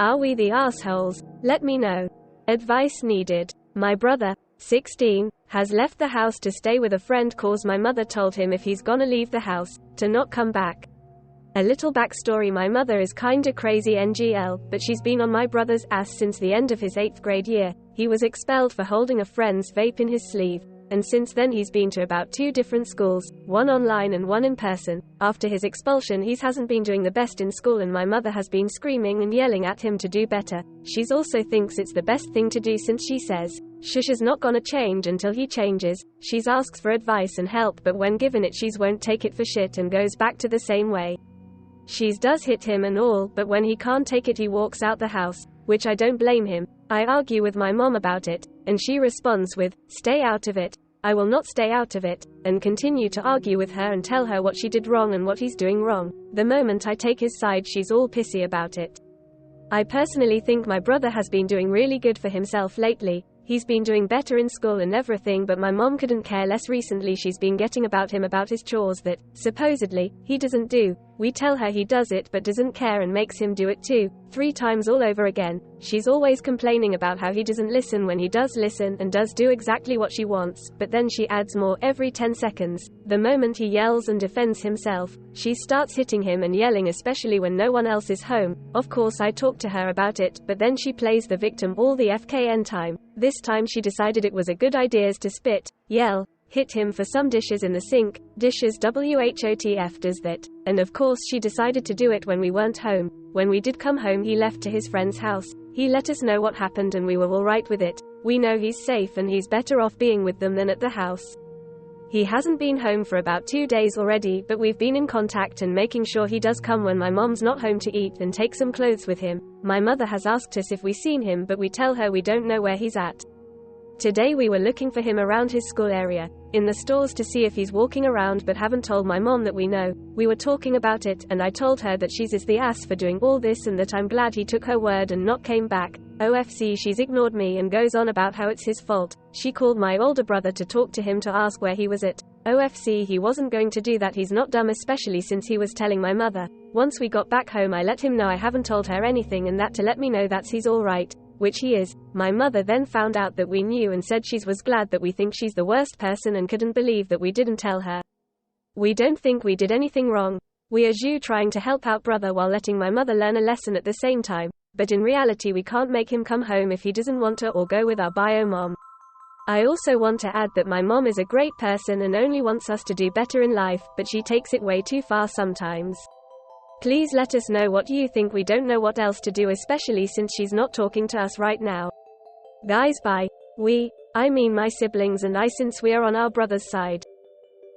Are we the assholes? Let me know. Advice needed. My brother, 16, has left the house to stay with a friend cause my mother told him if he's gonna leave the house, to not come back. A little backstory: my mother is kinda crazy NGL, but she's been on my brother's ass since the end of his 8th grade year. He was expelled for holding a friend's vape in his sleeve, and since then he's been to about 2 different schools, one online and one in person. After his expulsion he hasn't been doing the best in school and my mother has been screaming and yelling at him to do better. She's also thinks it's the best thing to do since she says, shush is not gonna change until he changes. She's asks for advice and help, but when given it she's won't take it for shit and goes back to the same way. She's does hit him and all, but when he can't take it he walks out the house, which I don't blame him. I argue with my mom about it, and she responds with, stay out of it. I will not stay out of it, and continue to argue with her and tell her what she did wrong and what he's doing wrong. The moment I take his side she's all pissy about it. I personally think my brother has been doing really good for himself lately. He's been doing better in school and everything, but my mom couldn't care less. Recently she's been getting about him about his chores that, supposedly, he doesn't do. We tell her he does it but doesn't care and makes him do it too, 3 times all over again. She's always complaining about how he doesn't listen when he does listen and does do exactly what she wants, but then she adds more every 10 seconds. The moment he yells and defends himself, she starts hitting him and yelling, especially when no one else is home. Of course I talk to her about it, but then she plays the victim all the FKN time. This time she decided it was a good idea to spit, yell, hit him for some dishes in the sink. Dishes WHOTF does that. And of course she decided to do it when we weren't home. When we did come home he left to his friend's house. He let us know what happened and we were alright with it. We know he's safe and he's better off being with them than at the house. He hasn't been home for about 2 days already, but we've been in contact and making sure he does come when my mom's not home to eat and take some clothes with him. My mother has asked us if we seen him, but we tell her we don't know where he's at. Today we were looking for him around his school area, in the stores to see if he's walking around, but haven't told my mom that we know. We were talking about it, and I told her that she's the ass for doing all this and that I'm glad he took her word and not came back. OFC she's ignored me and goes on about how it's his fault. She called my older brother to talk to him to ask where he was at. OFC he wasn't going to do that, he's not dumb, especially since he was telling my mother. Once we got back home I let him know I haven't told her anything and that to let me know that he's alright. Which he is. My mother then found out that we knew and said she was glad that we think she's the worst person and couldn't believe that we didn't tell her. We don't think we did anything wrong. We are you trying to help out brother while letting my mother learn a lesson at the same time, but in reality we can't make him come home if he doesn't want to or go with our bio mom. I also want to add that my mom is a great person and only wants us to do better in life, but she takes it way too far sometimes. Please let us know what you think. We don't know what else to do, especially since she's not talking to us right now. Guys, bye. I mean my siblings and I, since we are on our brother's side.